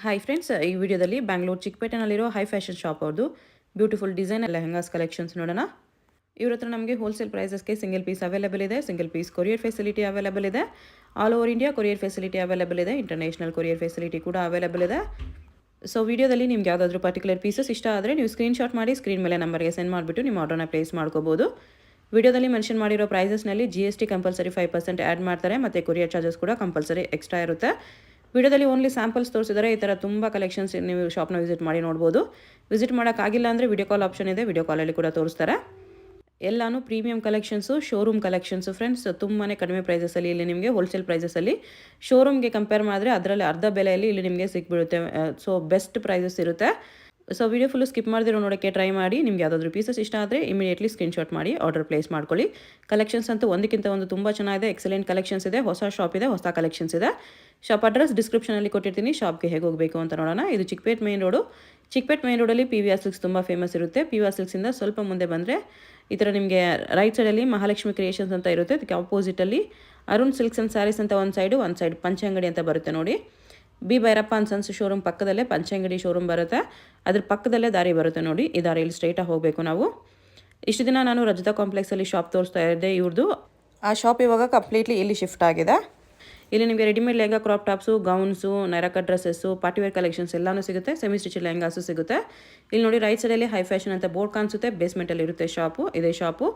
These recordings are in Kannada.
ಹಾಯ್ ಫ್ರೆಂಡ್ಸ್, ಈ ವಿಡಿಯೋದಲ್ಲಿ ಬ್ಯಾಂಗ್ಳೂರು ಚಿಕ್ಕಪೇಟೆನಲ್ಲಿರೋ ಹೈ ಫ್ಯಾಷನ್ ಶಾಪ್ ಅವ್ರದ್ದು ಬ್ಯೂಟಿಫುಲ್ ಡಿಸೈನ್ ಲೆಹಂಗಾಸ್ ಕಲೆಕ್ಷನ್ಸ್ ನೋಡೋಣ. ಇವ್ರ ಹತ್ರ ನಮಗೆ ಹೋಲ್ಸೇಲ್ ಪ್ರೈಸಸ್ಗೆ ಸಿಂಗಲ್ ಪೀಸ್ ಅವೈಲೇಬಲ್ ಇದೆ. Single piece courier facility available ಇದೆ. All over India courier facility available ಇದೆ. ಇಂಟರ್ನ್ಯಾಷನಲ್ ಕೊರಿಯರ್ ಫೆಸಿಲಿಟಿ ಕೂಡ ಅವೈಲೇಬಲ್ ಇದೆ. ಸೊ ವಿಡಿಯೋದಲ್ಲಿ ನಿಮ್ಗೆ ಯಾವುದಾದ್ರೂ ಪರ್ಟಿಕ್ಯುಲರ್ ಪೀಸಸ್ ಇಷ್ಟ ಆದರೆ ನೀವು ಸ್ಕ್ರೀನ್ಶಾಟ್ ಮಾಡಿ ಸ್ಕ್ರೀನ್ ಮೇಲೆ ನಂಬರ್ಗೆ ಸೆಂಡ್ ಮಾಡಿಬಿಟ್ಟು ನಿಮ್ಮ ಆರ್ಡರ್ನ ಪ್ಲೇಸ್ ಮಾಡ್ಕೋಬೋದು. ವಿಡಿಯೋದಲ್ಲಿ ಮೆನ್ಷನ್ ಮಾಡಿರೋ ಪ್ರೈಸಸ್ನಲ್ಲಿ GST ಕಂಪಲ್ಸರಿ 5% ಆ್ಯಡ್ ಮಾಡ್ತಾರೆ ಮತ್ತು ಕೊರಿಯರ್ ಚಾರ್ಜಸ್ ಕೂಡ ಕಂಪಲ್ಸರಿ ಎಕ್ಸ್ಟ್ರಾ ಇರುತ್ತೆ. ವಿಡಿಯೋದಲ್ಲಿ ಓನ್ಲಿ ಸ್ಯಾಂಪಲ್ಸ್ ತೋರಿಸಿದರೆ ಈ ಥರ ತುಂಬ ಕಲೆಕ್ಷನ್ಸ್ ನೀವು ಶಾಪ್ನ ವಿಸಿಟ್ ಮಾಡಿ ನೋಡ್ಬೋದು. ವಿಸಿಟ್ ಮಾಡೋಕ್ಕಾಗಿಲ್ಲ ಅಂದರೆ ವಿಡಿಯೋ ಕಾಲ್ ಆಪ್ಷನ್ ಇದೆ, ವಿಡಿಯೋ ಕಾಲಲ್ಲಿ ಕೂಡ ತೋರಿಸ್ತಾರೆ. ಎಲ್ಲಾನು premium collections, showroom collections friends. ತುಂಬಾ ಕಡಿಮೆ ಪ್ರೈಸಸಲ್ಲಿ ಇಲ್ಲಿ ನಿಮಗೆ ಹೋಲ್ಸೇಲ್ ಪ್ರೈಸಸಲ್ಲಿ ಶೋರೂಮ್ಗೆ ಕಂಪೇರ್ ಮಾಡಿದ್ರೆ ಅದರಲ್ಲಿ ಅರ್ಧ ಬೆಲೆಯಲ್ಲಿ ಇಲ್ಲಿ ನಿಮಗೆ ಸಿಕ್ಬಿಡುತ್ತೆ. ಸೊ ಬೆಸ್ಟ್ ಪ್ರೈಸಸ್ ಇರುತ್ತೆ. ಸೊ ವಿಡಿಯೋ ಫುಲ್ಲು ಸ್ಕಿಪ್ ಮಾಡಿದಿರೋ ನೋಡೋಕ್ಕೆ ಟ್ರೈ ಮಾಡಿ. ನಿಮ್ಗೆ ಯಾವುದಾದ್ರೂ ಪೀಸಸ್ ಇಷ್ಟ ಆದರೆ ಇಮಿಡಿಯೇಟ್ಲಿ ಸ್ಕ್ರೀನ್ಶಾಟ್ ಮಾಡಿ ಆರ್ಡರ್ ಪ್ಲೇಸ್ ಮಾಡ್ಕೊಳ್ಳಿ. ಕಲೆಕ್ಷನ್ಸ್ ಅಂತೂ ಒಂದಕ್ಕಿಂತ ಒಂದು ತುಂಬ ಚೆನ್ನಾಗಿದೆ. ಎಕ್ಸಲೆಂಟ್ ಕಲೆಕ್ಷನ್ಸ್ ಇದೆ. ಹೊಸ ಶಾಪ್ ಇದೆ, ಹೊಸ ಕಲೆಕ್ಷನ್ಸ್ ಇದೆ. ಶಾಪ್ ಅಡ್ರೆಸ್ ಡಿಸ್ಕ್ರಿಪ್ಷನಲ್ಲಿ ಕೊಟ್ಟಿರ್ತೀನಿ. ಶಾಪ್ಗೆ ಹೇಗೆ ಹೋಗಬೇಕು ಅಂತ ನೋಡೋಣ. ಇದು Chickpet main road. Chickpet main ರೋಡಲ್ಲಿ PVR ಸಿಲ್ಕ್ಸ್ ತುಂಬ ಫೇಮಸ್ ಇರುತ್ತೆ. PVR ಸಿಲ್ಕ್ಸಿಂದ ಸ್ವಲ್ಪ ಮುಂದೆ ಬಂದರೆ ಈ ಥರ ನಿಮಗೆ ರೈಟ್ ಸೈಡಲ್ಲಿ ಮಹಾಲಕ್ಷ್ಮಿ ಕ್ರಿಯೇಷನ್ಸ್ ಅಂತ ಇರುತ್ತೆ. ಅದಕ್ಕೆ ಆಪೋಸಿಟಲ್ಲಿ ಅರುಣ್ ಸಿಲ್ಕ್ಸ್ ಆ್ಯಂಡ್ ಸ್ಯಾರೀಸ್ ಅಂತ ಒಂದು ಸೈಡ್ ಪಂಚಂಗಡಿ ಅಂತ ಬರುತ್ತೆ ನೋಡಿ. B Bhyrappa and sons showroom ಪಕ್ಕದಲ್ಲೇ ಪಂಚಂಗಡಿ ಶೋರೂಮ್ ಬರುತ್ತೆ. ಅದ್ರ ಪಕ್ಕದಲ್ಲೇ ದಾರಿ ಬರುತ್ತೆ ನೋಡಿ. ಈ ದಾರಿಯಲ್ಲಿ ಸ್ಟ್ರೈಟಾಗಿ ಹೋಗಬೇಕು ನಾವು. ಇಷ್ಟು ದಿನ ನಾನು ರಜತಾ ಕಾಂಪ್ಲೆಕ್ಸಲ್ಲಿ ಶಾಪ್ ತೋರಿಸ್ತಾ ಇದ್ದೆ ಇವ್ರದ್ದು. ಆ ಶಾಪ್ ಇವಾಗ ಕಂಪ್ಲೀಟ್ಲಿ ಇಲ್ಲಿ ಶಿಫ್ಟ್ ಆಗಿದೆ. ಇಲ್ಲಿ ನಿಮಗೆ readymade lehenga, crop tops, gowns, Naira dresses, partywear collections ಎಲ್ಲನೂ ಸಿಗುತ್ತೆ. ಸೆಮಿ ಸ್ಟಿಚ್ ಲೆಹಂಗಾಸು ಸಿಗುತ್ತೆ. ಇಲ್ಲಿ ನೋಡಿ ರೈಟ್ ಸೈಡಲ್ಲಿ ಹೈ ಫ್ಯಾಷನ್ ಅಂತ ಬೋರ್ಡ್ ಕಾಣಿಸುತ್ತೆ. ಬೇಸ್ಮೆಂಟಲ್ಲಿ ಇರುತ್ತೆ ಶಾಪು. ಇದೇ ಶಾಪು.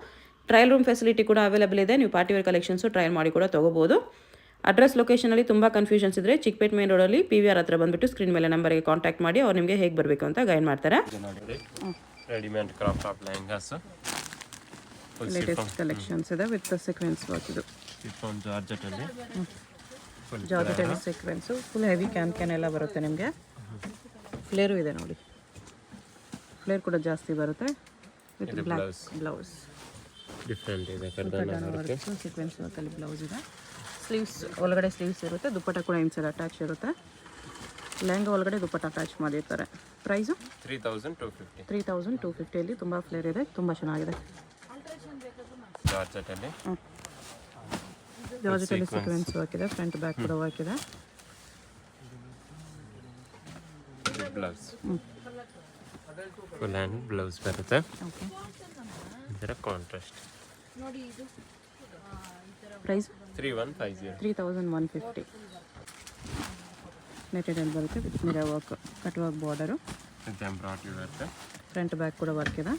ಟ್ರಯಲ್ ರೂಮ್ ಫೆಸಿಲಿಟಿ ಕೂಡ ಅವೈಲೇಬಲ್ ಇದೆ. ನೀವು ಪಾರ್ಟಿವೇರ್ ಕಲೆಕ್ಷನ್ಸು ಟ್ರಯಲ್ ಮಾಡಿ ಕೂಡ ತೊಗೋಬೋದು. ಅಡ್ರೆಸ್ ಲೊಕೇಶನಲ್ಲಿ ತುಂಬ ಕನ್ಫ್ಯೂಷನ್ಸ್ ಇದ್ದರೆ ಚಿಕ್ಕಪೇಟ್ ಮೇನ್ ರೋಡಲ್ಲಿ PVR ಹತ್ರ ಬಂದುಬಿಟ್ಟು ಸ್ಕ್ರೀನ್ ಮೇಲೆ ನಂಬರ್ಗೆ ಕಾಂಟ್ಯಾಕ್ಟ್ ಮಾಡಿ ಅವ್ರು ನಿಮಗೆ ಹೇಗೆ ಬರಬೇಕು ಅಂತ ಗೈಡ್ ಮಾಡ್ತಾರೆ. Readymade crop top lehengas latest collections ಇದೆ ವಿತ್ ಸೀಕ್ವೆನ್ಸ್ ವರ್ಕ್. ಇದು ಜಾರ್ಜೆಟಲ್ಲಿ ಸೀಕ್ವೆನ್ಸು ಫುಲ್ ಹೆವಿ ಕ್ಯಾನ್ ಎಲ್ಲ ಬರುತ್ತೆ ನಿಮಗೆ. ಫ್ಲೇರು ಇದೆ ನೋಡಿ. ಫ್ಲೇರ್ ಕೂಡ ಜಾಸ್ತಿ ಬರುತ್ತೆ ವಿತ್ ಬ್ಲ್ಯಾಕ್ ಬ್ಲೌಸ್. ಡಿಫ್ರೆಂಟ್ ಇದೆ. ಸೀಕ್ವೆನ್ಸ್ ವರ್ಕಲ್ಲಿ ಬ್ಲೌಸ್ ಇದೆ. ಸ್ಲೀವ್ಸ್ ಒಳಗಡೆ ಸ್ಲೀವ್ಸ್ ಇರುತ್ತೆ. ದುಪ್ಪಟ್ಟ ಕೂಡ ಇನ್ಸೈಡ್ ಅಟ್ಯಾಚ್ ಇರುತ್ತೆ. ಲೆಹಂಗಾ ಒಳಗಡೆ ದುಪ್ಪಟ್ಟ ಅಟ್ಯಾಚ್ ಮಾಡಿರ್ತಾರೆ. ಪ್ರೈಸು 3250. ತುಂಬ ಫ್ಲೇರ್ ಇದೆ, ತುಂಬ ಚೆನ್ನಾಗಿದೆ. ಜಾರ್ಜೆಟಲ್ಲಿ ಸೀಕ್ವೆನ್ಸ್ ವರ್ಕ್ ಇದೆ. ಫ್ರಂಟ್ ಬ್ಯಾಕ್ ಕೂಡ ವರ್ಕ್ ಇದೆ. ಬ್ಲೌಸ್ ಫುಲ್ ಹ್ಯಾಂಡ್ ಬ್ಲೌಸ್ ಬರುತ್ತೆ. ಇದರ ಕಾಂಟ್ರಾಸ್ಟ್. ಪ್ರೈಸ್ 3150. ನೆಟೆಡ್ ಅಲ್ಲಿ ಬರುತ್ತೆ with mirror work, cut work border. Embroidery work. Front back ಕೂಡ ವರ್ಕ್ ಇದೆ.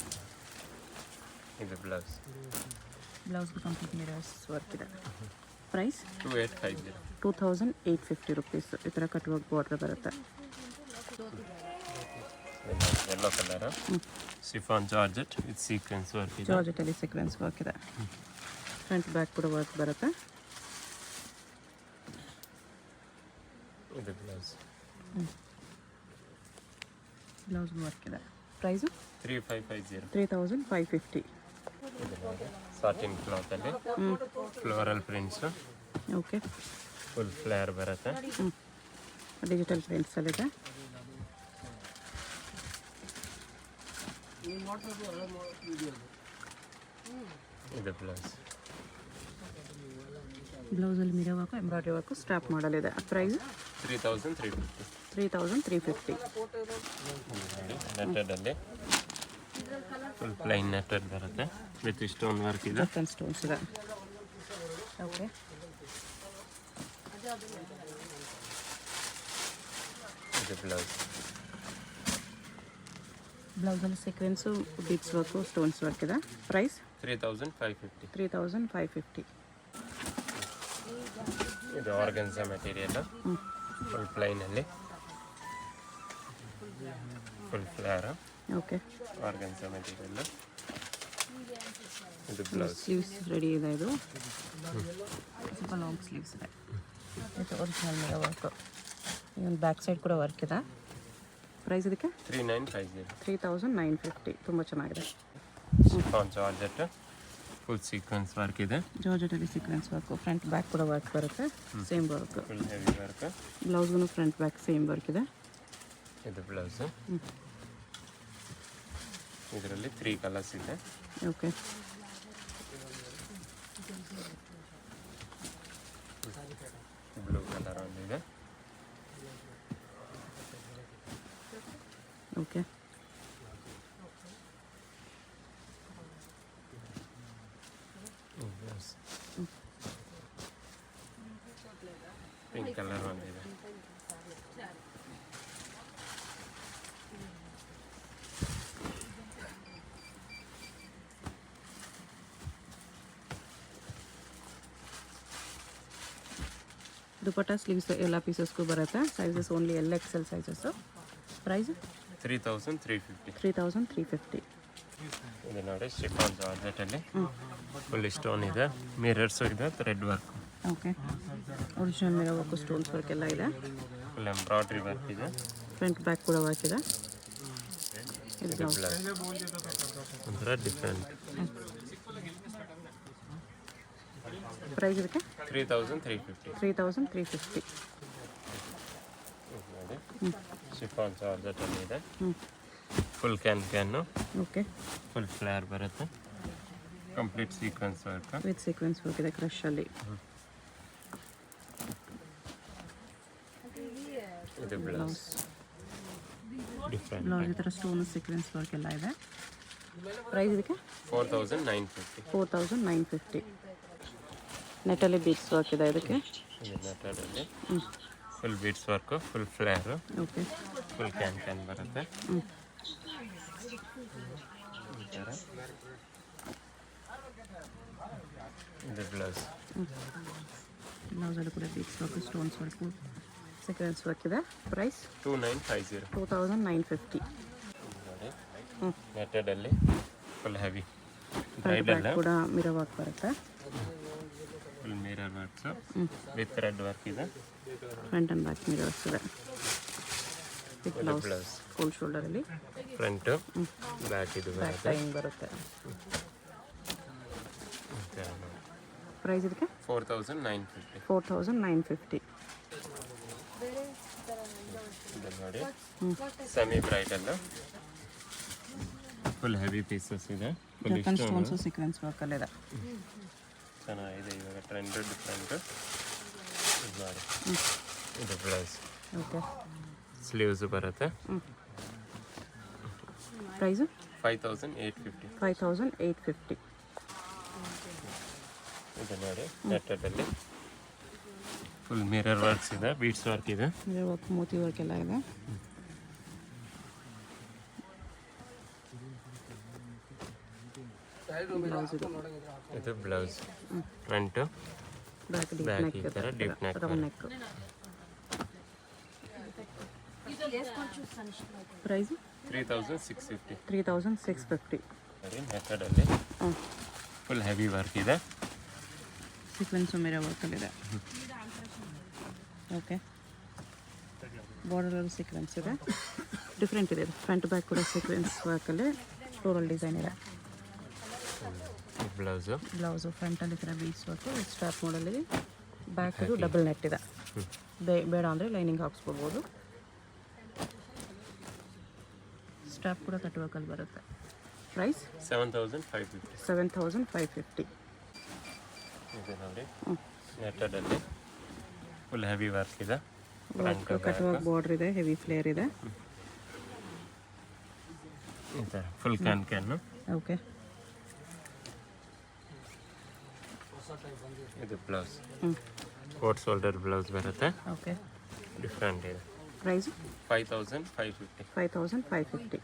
ಇದು ಬ್ಲೌಸ್. ಬ್ಲೌಸ್ಗೆ ಕಂಪ್ಲೀಟ್ ಮಿರರ್ಸ್ ವರ್ಕ್ ಇದೆ. Price 2850 rupees. ಈ ಥರ ಕಟ್ ವರ್ಕ್ ಬಾರ್ಡರ್ ಬರುತ್ತೆ. Yellow colour chiffon georgette with sequence work ಇದೆ. ಜಾರ್ಜೆಟಲ್ಲಿ ಸೀಕ್ವೆನ್ಸ್ ವರ್ಕ್ ಇದೆ. ಫ್ರಂಟ್ ಬ್ಯಾಕ್ ಕೂಡ ವರ್ಕ್ ಬರುತ್ತೆ. ಇದು ಬ್ಲೌಸ್. ಬ್ಲೌಸ್ ವರ್ಕ್ ಇದೆ. ಪ್ರೈಸು 3550. ಇದು ನೋಡಿ ಸಾಟಿನ್ ಕ್ಲಾತ್ ಅಲ್ಲಿ floral prints. Okay. Full flare ಬರುತ್ತೆ. ಡಿಜಿಟಲ್ ಪ್ರಿಂಟ್ಸ್ ಅಲ್ಲಿದೆ. ಇದು ಬ್ಲೌಸ್. ಬ್ಲೌಸಲ್ಲಿ mirror work, embroidery work, strap ಮಾಡಲಿದೆ. ಪ್ರೈಸ್ 3350. ನೆಟ್ಟೆಡಲ್ಲಿ ಫುಲ್ ಪ್ಲೈನ್ ನೆಟ್ಟೆಡ್ ಬರುತ್ತೆ ವಿತ್ ಸ್ಟೋನ್ ವರ್ಕ್ ಇದೆ. ಸ್ಟೋನ್ಸ್ ಇದೆ. ಓಕೆ. ಇದು ಬ್ಲೌಸ್. ಬ್ಲೌಸಲ್ಲಿ sequence, beads work, stones work ಇದೆ. ಪ್ರೈಸ್ 3550. ಇದು ಆರ್ಗನ್ಸಾ ಮೆಟೀರಿಯಲ್. ಫುಲ್ ಪ್ಲೈನಲ್ಲಿ full flare. Okay. Organza material. ಇದು ಬ್ಲೌಸ್. ಸ್ಲೀವ್ಸ್ ರೆಡಿ ಇದೆ. ಇದು ಸ್ವಲ್ಪ ಲಾಂಗ್ ಸ್ಲೀವ್ಸ್ ಇದೆ. ಇದು original mirror work. Even back side ಕೂಡ ವರ್ಕ್ ಇದೆ. ಪ್ರೈಸ್ ಇದಕ್ಕೆ 3950. ತುಂಬ ಚೆನ್ನಾಗಿದೆ. Chiffon georgette full sequence work ಇದೆ. ಜಾರ್ಜೆಟಲ್ಲಿ ಸೀಕ್ವೆನ್ಸ್ ವರ್ಕು. ಫ್ರಂಟ್ ಬ್ಯಾಕ್ ಕೂಡ ವರ್ಕ್ ಬರುತ್ತೆ. Same work. Full heavy work. ಬ್ಲೌಸ್ಗೂ ಫ್ರಂಟ್ ಬ್ಯಾಕ್ ಸೇಮ್ ವರ್ಕ್ ಇದೆ. ಇದು ಬ್ಲೌಸ್. ಇದರಲ್ಲಿ 3 ಕಲರ್ಸ್ ಇದೆ. ಓಕೆ. ಬ್ಲೂ ಕಲರ್ ಒಂದಿದೆ. ಓಕೆ. ಪಿಂಕ್ ಕಲರ್ ಬಂದಿದೆ. ದುಪಟ್ಟ ಸ್ಲೀವ್ಸ್ ಎಲ್ಲ ಪೀಸಸ್ಗೂ ಬರುತ್ತೆ. Sizes only XL sizes. Price 3350. 3350. ಇದು ನೋಡಿ ಶಿಫಾನ್ ಜಾರ್ಜೆಟಲ್ಲಿ ಫುಲ್ ಸ್ಟೋನ್ ಇದೆ, ಮಿರರ್ಸು ಇದೆ, thread work, okay. Original mirror work, stones work ಎಲ್ಲ ಇದೆ. ಫುಲ್ ಎಂಬ್ರಾಯ್ಡ್ರಿ ವರ್ಕ್ ಇದೆ. ಫ್ರಂಟ್ ಬ್ಯಾಕ್ ಕೂಡ ವರ್ಕ್ ಇದೆ. ಇದು ಬ್ಲೌಸ್. ಒಂಥರ ಡಿಫ್ರೆಂಟ್. ಪ್ರೈಸ್ ಇದಕ್ಕೆ 3350. 3350. ನೋಡಿ ಶಿಫಾನ್ ಜಾರ್ಜೆಟಲ್ಲಿ ಇದೆ. ಹ್ಞೂ, full can, okay. Full flare ಬರುತ್ತೆ, complete sequence work with sequence work ಇದೆ ಕ್ರಶಲ್ಲಿ. ಇದು ಬ್ಲೌಸ್ ಡಿಫ್ರೆಂಟ್. ಬ್ಲೌಸ್ ಈ ಥರ ಸ್ಟೋನ್ ಸೀಕ್ವೆನ್ಸ್ ವರ್ಕ್ ಎಲ್ಲ ಇದೆ. ಪ್ರೈಸ್ ಇದಕ್ಕೆ 4950. 4950. ನೆಟ್ಟಲ್ಲಿ ಬೀಡ್ಸ್ ವರ್ಕ್ ಇದೆ ಇದಕ್ಕೆ. ಇದು ನೆಟ್ಟಲ್ಲಿ full beads work, full flare, okay. Full can ಬರುತ್ತೆ. ಹ್ಞೂ, ಈ ಥರ ಇದು ಬ್ಲೌಸ್. ಬ್ಲೌಸಲ್ಲಿ ಕೂಡ beads work, stones work, sequence work ಇದೆ. ಪ್ರೈಸ್ 2950. 2950. ನೋಡಿ ಹ್ಞೂ, ನೆಟ್ಟಡಲ್ಲಿ ಫುಲ್ ಹೆವಿ ಫ್ರಂಟ್ ಬ್ಯಾಕ್ ಕೂಡ ಮಿರರ್ ವರ್ಕ್ ಬರುತ್ತೆ. Full mirror works with thread work ಇದೆ. ಫ್ರಂಟ್ ಆ್ಯಂಡ್ ಬ್ಯಾಕ್ ಮಿರರ್ಸ್ ಇದೆ. ವಿತ್ ಬ್ಲೌಸ್ ಬ್ಲೌಸ್ ಫುಲ್ ಶೋಲ್ಡರಲ್ಲಿ ಫ್ರಂಟು ಬ್ಯಾಕ್ ಇದು ಬ್ಯಾಕ್ ಬರುತ್ತೆ. ಟೈಮ್ ಬರುತ್ತೆ. ಈ ಥರ ನೋಡಿ. ಪ್ರೈಸ್ ಇದಕ್ಕೆ 4950. 4950. ಇದು ನೋಡಿ semi bridal full heavy pieces ಇದೆ. ಫುಲ್ ಜರ್ಕನ್ ಸ್ಟೋನ್ಸು ಸೀಕ್ವೆನ್ಸ್ ವರ್ಕಲ್ಲಿದೆ. ಚೆನ್ನಾಗಿದೆ, ಇವಾಗ ಟ್ರೆಂಡು ಡಿಫ್ರೆಂಟು. ಇದು ನೋಡಿ ಇದು ಬ್ಲೌಸ್, ಓಕೆ. ಸ್ಲೀವ್ಸು ಬರುತ್ತೆ. ಪ್ರೈಸು 5850. 5850. ಇದು ನೋಡಿ ನೆಟ್ಟಲ್ಲಿ ಫುಲ್ ಮಿರರ್ ವರ್ಕ್ಸ್ ಇದೆ, ಬೀಡ್ಸ್ ವರ್ಕ್ ಇದೆ, ಮಿರರ್ ವರ್ಕ್, ಮೋತಿ ವರ್ಕ್ ಎಲ್ಲ ಇದೆ. ಬ್ಲೌಸ್ ಇದು. ಇದು blouse front back deep back neck ಈ ಥರ deep neck round neck. Price 3650. 3650. ನೋಡಿ ನೆಟ್ಟಲ್ಲಿ ಹ್ಞೂ, ಫುಲ್ ಹೆವಿ ವರ್ಕ್ ಇದೆ. ಸೀಕ್ವೆನ್ಸು ಮಿರರ್ ವರ್ಕಲ್ಲಿದೆ. ಓಕೆ. ಬಾರ್ಡರಲ್ಲಿ ಸೀಕ್ವೆನ್ಸ್ ಇದೆ, ಡಿಫ್ರೆಂಟ್ ಇದೆ. ಫ್ರಂಟ್ ಬ್ಯಾಕ್ ಕೂಡ ಸೀಕ್ವೆನ್ಸ್ ವರ್ಕಲ್ಲಿ ಫ್ಲೋರಲ್ ಡಿಸೈನ್ ಇದೆ. ಬ್ಲೌಸು ಬ್ಲೌಸು ಫ್ರಂಟಲ್ಲಿ ಈ ಥರ ಬೀಡ್ಸ್ ವರ್ಕು ಸ್ಟಾರ್ಟ್ ಮಾಡಲ್ಲಿ. ಬ್ಯಾಕ್ ಅದು ಡಬಲ್ ನೆಟ್ ಇದೆ. ಬೇಡ ಅಂದರೆ ಲೈನಿಂಗ್ ಹಾಕ್ಸ್ಕೊಳ್ಬೋದು. ಸ್ಟಾಪ್ ಕೂಡ ಕಟ್ ವರ್ಕಲ್ಲಿ ಬರುತ್ತೆ. ಪ್ರೈಸ್ 7550. 7550. ಇದು ನೋಡಿ ನೆಟ್ಟಲ್ಲಿ ಫುಲ್ ಹೆವಿ ವರ್ಕ್ ಇದೆ. ವರ್ಕ್ ಕಟ್ ವರ್ಕ್ ಬಾರ್ಡರ್ ಇದೆ, ಹೆವಿ ಫ್ಲೇರ್ ಇದೆ. ಈ ಥರ ಫುಲ್ ಕ್ಯಾನು. ಓಕೆ. ಇದು ಬ್ಲೌಸ್ ಹ್ಞೂ, ಕೋಟ್ ಶೋಲ್ಡರ್ ಬ್ಲೌಸ್ ಬರುತ್ತೆ, ಓಕೆ. ಡಿಫ್ರೆಂಟ್ ಇದೆ. ಪ್ರೈಸು 5550. 5550.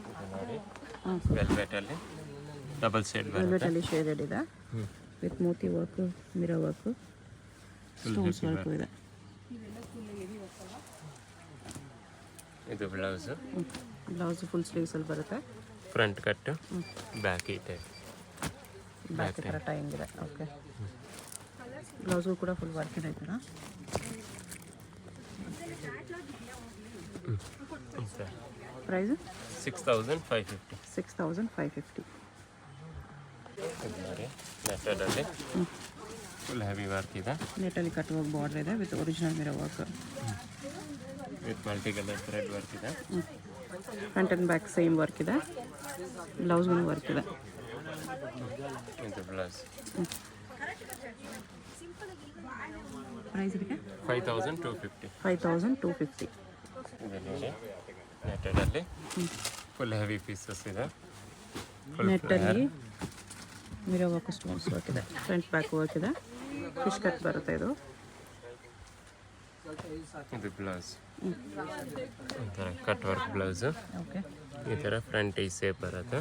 ಇದು ನೋಡಿ ಹಾಂ, ವೆಲ್ವೆಟಲ್ಲಿ ಡಬಲ್ ಶೇಡ್ ಬರುತ್ತೆ. ವೆಲ್ವೆಟಲ್ಲಿ ಶೇಡೆಡ್ ಇದೆ with Moti work, mirror work, stones work ಇದೆ. ಇದು ಬ್ಲೌಸು ಬ್ಲೌಸ್ ಫುಲ್ ಸ್ಲೀವ್ಸಲ್ಲಿ ಬರುತ್ತೆ. ಫ್ರಂಟ್ ಕಟ್ಟು ಬ್ಯಾಕ್ ಈ ಟೈಪ್ ಬ್ಯಾಕ್ ಈ ಥರ ಟೈಂಗ್ ಇದೆ. ಓಕೆ. ಬ್ಲೌಸು ಕೂಡ ಫುಲ್ ವರ್ಕ್ ಇದೆ ಈ ಥರ. ಪ್ರೈಸು 6550. 6550. ಇದು ನೋಡಿ ನೆಟ್ಟಲ್ಲಿ ಫುಲ್ ಹೆವಿ ವರ್ಕ್ ಇದೆ. ನೆಟ್ಟಲ್ಲಿ ಕಟ್ ವರ್ಕ್ ಬಾರ್ಡರ್ ಇದೆ with original mirror work. With multi colour thread work ಇದೆ. Front and back same work ಇದೆ. ಬ್ಲೌಸ್ಗೂ ವರ್ಕ್ ಇದೆ. ಇದು ಬ್ಲೌಸ್ ಪ್ರೈಸ್ ಇದಕ್ಕೆ 5250. 5250. ಇದು ನೋಡಿ ನೆಟೆಡಲ್ಲಿ ಫುಲ್ ಹೆವಿ ಪೀಸಸ್ ಇದೆ. ನೆಟ್ಟಲ್ಲಿ ಮಿರೋ ವರ್ಕ್ ಸ್ಟೋನ್ಸ್ ವರ್ಕ್ ಇದೆ, ಫ್ರಂಟ್ ಬ್ಯಾಕ್ ವರ್ಕ್ ಇದೆ, ಫಿಶ್ ಕಟ್ ಬರುತ್ತೆ ಇದು. ಇದು ಬ್ಲೌಸ್ ಈ ಥರ ಕಟ್ ವರ್ಕ್ ಬ್ಲೌಸು. ಓಕೆ, ಈ ಥರ ಫ್ರಂಟ್ ಈ ಸೇಪ್ ಬರುತ್ತೆ,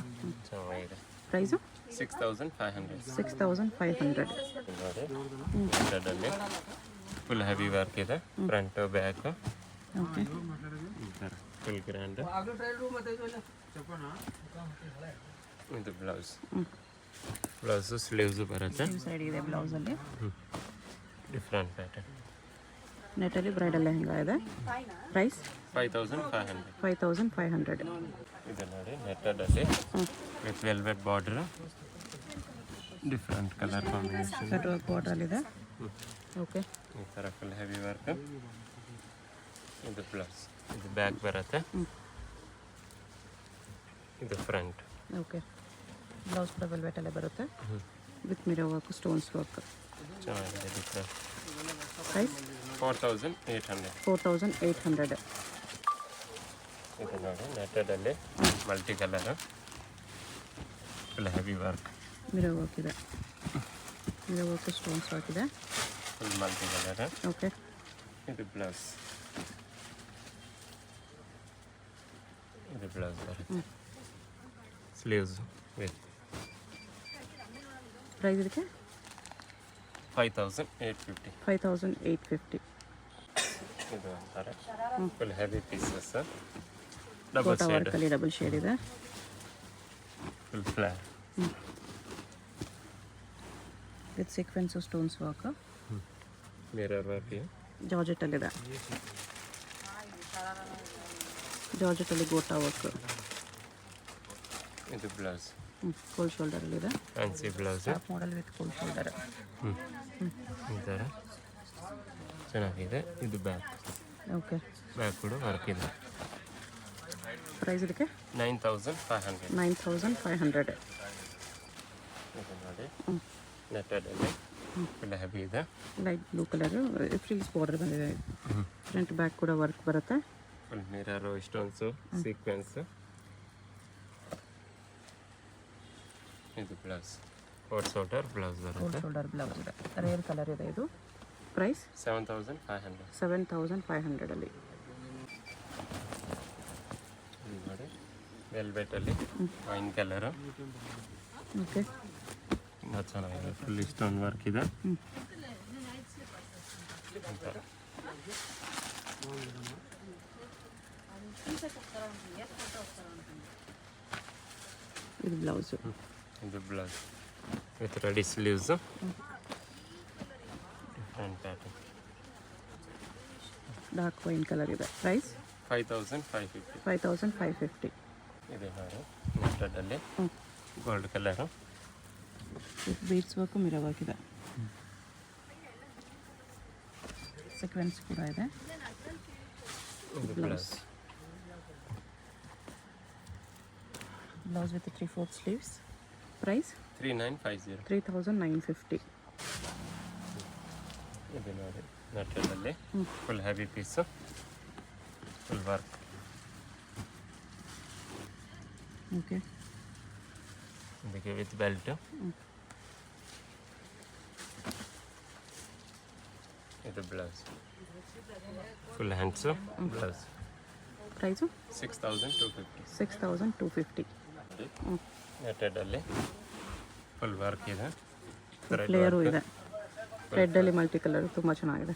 ಚೆನ್ನಾಗಿದೆ. ಪ್ರೈಸು 6500. 6500. ನೋಡಿ ನೆಟೆಡಲ್ಲಿ ಫುಲ್ ಹೆವಿ ವರ್ಕ್ ಇದೆ, ಫ್ರಂಟ್ ಬ್ಯಾಕ್ ಓಕೆ, ಈ ಥರ ಫುಲ್ ಗ್ರ್ಯಾಂಡ್. ಇದು ಬ್ಲೌಸು ಸ್ಲೀವ್ಸು ಬರುತ್ತೆ, ಈ ಸೈಡ್ ಇದೆ ಬ್ಲೌಸಲ್ಲಿ. Different pattern. ನೆಟ್ಟಲ್ಲಿ ಬ್ರೈಡಲ್ ಲೆಹಂಗಾ ಇದೆ. ಪ್ರೈಸ್ 5500. 5500. ಇದು ನೋಡಿ ನೆಟ್ಟಡಲ್ಲಿ with velvet border, different colour combination. Cut work border ಇದೆ. ಓಕೆ, ಈ ಥರ ಫುಲ್ ಹೆವಿ ವರ್ಕ್. ಇದು ಬ್ಲೌಸ್, ಇದು ಬ್ಯಾಕ್ ಬರುತ್ತೆ, ಇದು ಫ್ರಂಟ್. ಓಕೆ, ಬ್ಲೌಸ್ ಕೂಡ ವೆಲ್ವೆಟಲ್ಲೇ ಬರುತ್ತೆ with mirror work stones work. ಚೆನ್ನಾಗಿದೆ, ಡಿಫ್ರೆಂಟ್. ಪ್ರೈಸ್ 4800. 4800. ಇದು ನೋಡಿ ನೆಟ್ಟಡಲ್ಲಿ multi colour, full heavy work, mirror work ಇದೆ, ಮಿರೋ ವರ್ಕ್ ಸ್ಟೋನ್ಸ್ ವರ್ಕ್ ಇದೆ. Full multi colour. ಓಕೆ, ಇದು ಬ್ಲೌಸ್, ಇದು ಬ್ಲೌಸ್ ಬರುತ್ತೆ, ಸ್ಲೀವ್ಸ್ ವಿತ್. ಪ್ರೈಸ್ ಇದಕ್ಕೆ 5850. 5850. ಇದು ಅಂತಾರೆ full heavy pieces, double gota shade, ವರ್ಕಲ್ಲಿ ಡಬಲ್ ಶೇಡ್ ಇದೆ. Full flare. With sequence stones work. Mirror work. ಜಾರ್ಜೆಟಲ್ಲಿದೆ, ಜಾರ್ಜೆಟಲ್ಲಿ ಗೋಟಾ ವರ್ಕ್. ಇದು ಬ್ಲೌಸ್, ಕೋಲ್ಡ್ ಶೋಲ್ಡರಲ್ಲಿದೆ. Fancy blouse, top model with cold shoulder. ಈ ಥರ ಚೆನ್ನಾಗಿದೆ. ಇದು ಬ್ಯಾಕ್, ಓಕೆ, ಬ್ಯಾಕ್ ಕೂಡ ವರ್ಕ್ ಇದೆ. ಪ್ರೈಸ್ ಇದಕ್ಕೆ 9500. 9500. ಇದು ನೋಡಿ ನೆಟ್ಟಡಲ್ಲಿ ಫುಲ್ ಹೆವಿ ಇದೆ, light blue colour, freeze border ಬಂದಿದೆ. ಫ್ರಂಟ್ ಬ್ಯಾಕ್ ಕೂಡ ವರ್ಕ್ ಬರುತ್ತೆ. Full mirror, stones, sequence. ಇದು blouse, coat shoulder blouse cold ಬರುತ್ತೆ. ಶೋಲ್ಡರ್ ಬ್ಲೌಸ್ ಇದೆ, ರೇರ್ ಕಲರ್ ಇದೆ ಇದು. ಪ್ರೈಸ್ 7500. 7500ಅಲ್ಲಿ. ಇದು ನೋಡಿ ವೆಲ್ವೆಟಲ್ಲಿ ವೈನ್ ಕಲರು, ಓಕೆ, ತುಂಬ ಚೆನ್ನಾಗಿದೆ, ಫುಲ್ ಸ್ಟೋನ್ ವರ್ಕ್ ಇದೆ. ಈ ಥರ ಇದು ಬ್ಲೌಸು. ಇದು blouse with ready sleeves, different pattern. Dark wine colour ಇದೆ. ಪ್ರೈಸ್ 5550. 5550. ಇದೆ ನೋಡಿ ನೆಟ್ಟಡಲ್ಲಿ gold colour, with beads work mirror work ಇದೆ. ಸೀಕ್ವೆನ್ಸ್ ಕೂಡ ಇದೆ. ಇದು blouse, blouse, blouse with 3/4 sleeves. Price 3950. 3950. ಇದು ನೋಡಿ ನೆಟ್ಟಡಲ್ಲಿ full heavy piece, full work. Okay, ಇದಕ್ಕೆ ವಿತ್ ಬೆಲ್ಟ್. ಇದು blouse, full hands blouse. Price 6250. 6250. ನೆಟ್ಟಡಲ್ಲಿ ಫುಲ್ ವರ್ಕ್ ಇದೆ, ಫ್ಲೇಯರು ಇದೆ. ರೆಡ್ಡಲ್ಲಿ ಮಲ್ಟಿ ಕಲರ್ ತುಂಬ ಚೆನ್ನಾಗಿದೆ.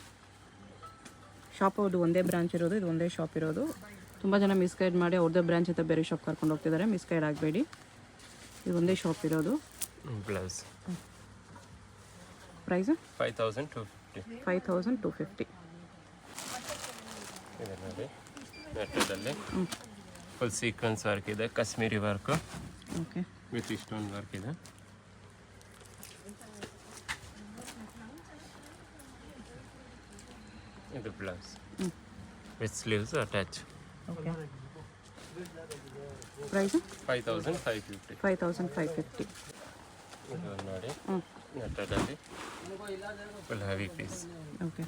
ಶಾಪ್ ಅವ್ರದ್ದು ಒಂದೇ ಬ್ರಾಂಚ್ ಇರೋದು, ಇದು ಒಂದೇ ಶಾಪ್ ಇರೋದು. ತುಂಬ ಜನ ಮಿಸ್ಗೈಡ್ ಮಾಡಿ ಅವ್ರದ್ದೇ ಬ್ರಾಂಚ್ ಅಂತ ಬೇರೆ ಶಾಪ್ ಕರ್ಕೊಂಡು ಹೋಗ್ತಿದ್ದಾರೆ. ಮಿಸ್ಗೈಡ್ ಆಗಬೇಡಿ, ಇದು ಒಂದೇ ಶಾಪ್ ಇರೋದು. Blouse price 5250. 5250. ಇದೆ ನೋಡಿ ನೆಟ್ಟಡಲ್ಲಿ ಫುಲ್ ಸೀಕ್ವೆನ್ಸ್ ವರ್ಕ್ ಇದೆ, Kashmiri work okay, with stone work ಇದೆ. ಇದು blouse with sleeves attach. Okay, price 5550. 5550. ಇದು ನೋಡಿ ನೆಟ್ಟಡಲ್ಲಿ full heavy piece okay,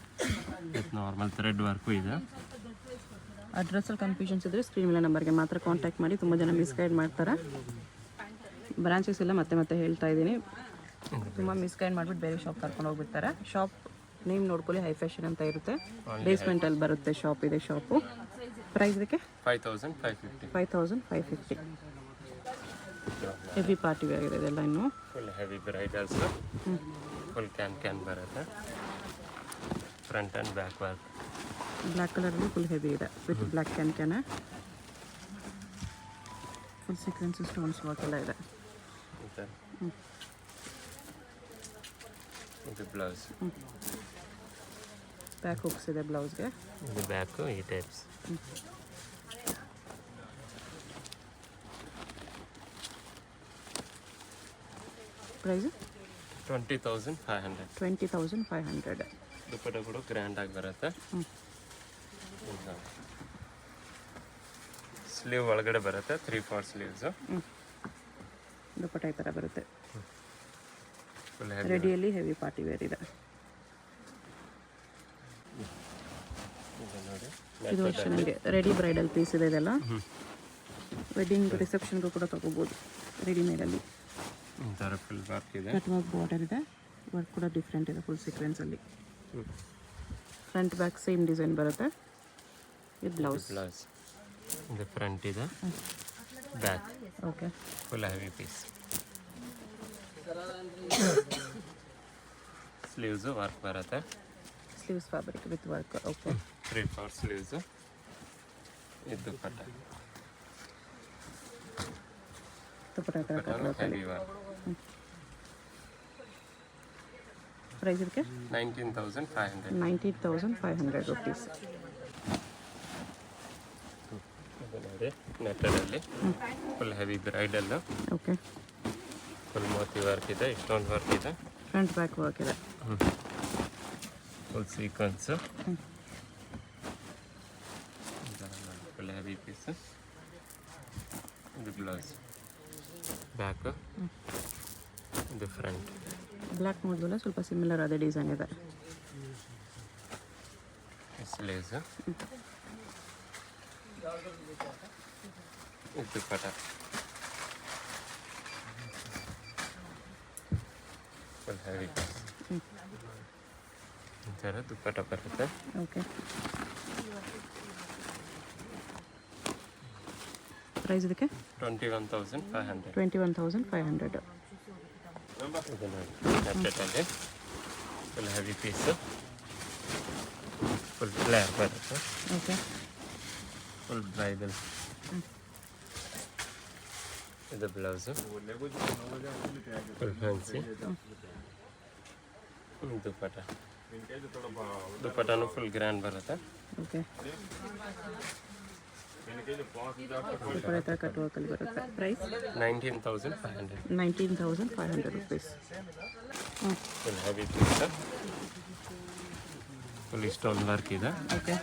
with normal thread work ಇದೆ. ಅಡ್ರೆಸ್ಸಲ್ಲಿ ಕನ್ಫ್ಯೂಷನ್ಸ್ ಇದ್ದರೆ ಸ್ಕ್ರೀನ್ ಮೇಲೆ ನಂಬರ್ಗೆ ಮಾತ್ರ ಕಾಂಟ್ಯಾಕ್ಟ್ ಮಾಡಿ. ತುಂಬ ಜನ ಮಿಸ್ಗೈಡ್ ಮಾಡ್ತಾರೆ. ಬ್ರಾಂಚಸ್ ಎಲ್ಲ ಮತ್ತೆ ಮತ್ತೆ ಹೇಳ್ತಾ ಇದ್ದೀನಿ, ತುಂಬ ಮಿಸ್ಗೈಡ್ ಮಾಡಿಬಿಟ್ಟು ಬೇರೆ ಶಾಪ್ ಕರ್ಕೊಂಡು ಹೋಗ್ಬಿಡ್ತಾರೆ. ಶಾಪ್ ನೇಮ್ ನೋಡ್ಕೊಳ್ಳಿ, ಹೈ ಫ್ಯಾಷನ್ ಅಂತ ಇರುತ್ತೆ. ಬೇಸ್ಮೆಂಟಲ್ಲಿ ಬರುತ್ತೆ ಶಾಪ್, ಇದೆ ಶಾಪು. ಪ್ರೈಸ್ ಇದಕ್ಕೆ 5550. 5550. ಹೆವಿ ಪಾರ್ಟಿ ವೇರ್ ಇದೆ ಇದೆಲ್ಲ. ಇನ್ನು full heavy bridals, full can ಬರುತ್ತೆ. Front and back work. Black ಕಲರಲ್ಲಿ ಫುಲ್ ಹೆವಿ ಇದೆ with black can. Full sequence stones work ಎಲ್ಲ ಇದೆ. ಇದು ಬ್ಲೌಸ್. ಬ್ಯಾಕ್ ಹುಕ್ಸ್ ಇದೆ ಬ್ಲೌಸ್ಗೆ. ಇದು ಬ್ಯಾಕು ಈ ಟೈಪ್ಸ್. ಪ್ರೈಸ್ 20,500. 20,500. ದುಪ್ಪಟ್ಟ ಕೂಡ ಗ್ರ್ಯಾಂಡ್ ಆಗಿ ಬರುತ್ತೆ. ಸ್ಲೀವ್ ಒಳಗಡೆ ಬರುತ್ತೆ, 3/4 ಸ್ಲೀವ್ಸು. ದುಪ್ಪಟ್ಟ ಈ ಥರ ಬರುತ್ತೆ. Full heavy. ರೆಡಿಯಲ್ಲಿ ಹೆವಿ ಪಾರ್ಟಿ ವೇರ್ ಇದೆ. ಇದು ನೋಡಿ, ಇದು ಅಷ್ಟೇ ನನಗೆ ರೆಡಿ ಬ್ರೈಡಲ್ ಪೀಸ್ ಇದೆ ಇದೆಲ್ಲ. ವೆಡ್ಡಿಂಗ್ ರಿಸೆಪ್ಷನ್ಗೂ ಕೂಡ ತೊಗೋಬೋದು ರೆಡಿಮೇಡಲ್ಲಿ. ಈ ಥರ ಫುಲ್ ವರ್ಕ್ ಇದೆ. ಕಟ್ ವರ್ಕ್ ಬಾರ್ಡರ್ ಇದೆ. ವರ್ಕ್ ಕೂಡ ಡಿಫ್ರೆಂಟ್ ಇದೆ ಫುಲ್ ಸೀಕ್ವೆನ್ಸಲ್ಲಿ. ಫ್ರಂಟ್ ಬ್ಯಾಕ್ ಸೇಮ್ ಡಿಸೈನ್ ಬರುತ್ತೆ. ಇದು ಬ್ಲೌಸ್. ಇದು ಫ್ರಂಟ್ ಇದೆ, back. Okay. Full heavy piece. Sleeves work ಬರುತ್ತೆ. Sleeves fabric with work. Okay. 3/4 sleeves. ಇದು ದುಪ್ಪಟ್ಟ. ದುಪ್ಪಟ್ಟ ಈ ಥರ cut work. Heavy work. Price ಇದಕ್ಕೆ 19,500. 19,500 rupees. ಇದು ನೋಡಿ, ನೆಟ್ಟಡಲ್ಲಿ full heavy bridal. Okay. Full ಮೋತಿ ವರ್ಕ್ ಇದೆ, ಸ್ಟೋನ್ ವರ್ಕ್ ಇದೆ. ಫ್ರಂಟ್ ಬ್ಯಾಕ್ ವರ್ಕ್ ಇದೆ. Full sequence. Full heavy piece. ಇದು ಬ್ಲೌಸ್, ಬ್ಯಾಕು. ಇದು ಫ್ರಂಟ್. ಬ್ಲ್ಯಾಕ್ ನೋಡಿದ್ವಲ್ಲ, ಸ್ವಲ್ಪ ಸಿಮಿಲರ್ ಅದೇ ಡಿಸೈನ್ ಇದೆ. ಸ್ಲೀವ್ಸು. ಇದು ದುಪ್ಪಟ್ಟ. Full heavy piece. ಈ ಥರ ದುಪ್ಪಟ್ಟ ಬರುತ್ತೆ. ಓಕೆ. ಪ್ರೈಸ್ ಇದಕ್ಕೆ 21,500. 21,500. ಇದು ನೋಡಿ, ನೆಟ್ಟಲ್ಲಿ full heavy piece. Full flare ಬರುತ್ತೆ. ಓಕೆ. Full bridal. ಇದು ಬ್ಲೌಸು. Full fancy. ದುಪ್ಪಟ್ಟ. ದುಪ್ಪಟ್ಟನು ಫುಲ್ ಗ್ರ್ಯಾಂಡ್ ಬರುತ್ತೆ. ಓಕೆ. ದುಪ್ಪಟ್ಟ ಈ ಥರ ಕಟ್ ವರ್ಕಲ್ಲಿ ಬರುತ್ತೆ. Price 19,500. 19,500 rupees. Full heavy piece. Full stone work ಇದೆ. ಓಕೆ.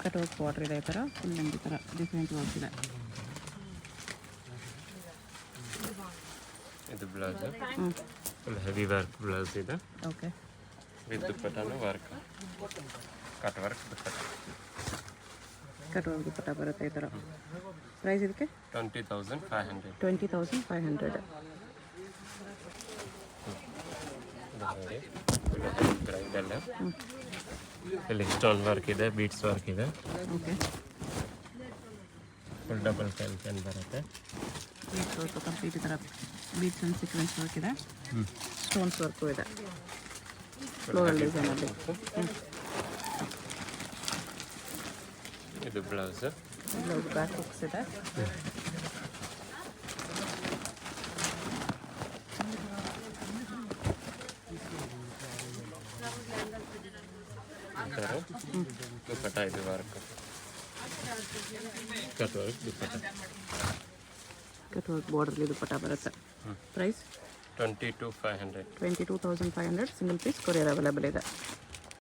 ಕಟ್ ವರ್ಕ್ ಬಾರ್ಡರ್ ಇದೆ ಈ ಥರ. ಫುಲ್ ನಮ್ಗೆ ಈ ಥರ ಡಿಫ್ರೆಂಟ್ ವರ್ಕ್ ಇದೆ. ಇದು blouse. Full heavy work blouse ಇದೆ. ಓಕೆ. ವಿತ್ ದುಪ್ಪಟ್ಟನು work, cut work dupatta. Cut work dupatta ಬರುತ್ತೆ ಈ ಥರ. ಪ್ರೈಸ್ ಇದಕ್ಕೆ 20,500. 20,500. ನೋಡಿ, ಫುಲ್ ಹೆವಿ ಬ್ರೈಡಲ್. ಇಲ್ಲಿ ಸ್ಟೋನ್ ವರ್ಕ್ ಇದೆ, ಬೀಡ್ಸ್ ವರ್ಕ್ ಇದೆ. ಓಕೆ. ಫುಲ್ ಡಬಲ್ ಕ್ಯಾನ್ ಬರುತ್ತೆ. ಬೀಡ್ಸ್ ವರ್ಕ್ ಕಂಪ್ಲೀಟ್ ಈ ಥರ ಬೀಡ್ಸ್ ಆ್ಯಂಡ್ ಸೀಕ್ವೆನ್ಸ್ ವರ್ಕ್ ಇದೆ. ಸ್ಟೋನ್ಸ್ ವರ್ಕು ಇದೆ ಫ್ಲೋರಲ್ ಡಿಸೈನಲ್ಲಿ. ಇದು ಬ್ಲೌಸ್. ಬ್ಲೌಸ್ ಬ್ಯಾಕ್ ಹುಕ್ಸ್ ಇದೆ. ದುಪ್ಪಟ್ಟ. ಇದು work, cut work dupatta. Cut work ಬಾರ್ಡರ್ಲಿ ದುಪ್ಪಟ್ಟ ಬರುತ್ತೆ. Price 22,500. 22,500. Single piece courier available ಇದೆ.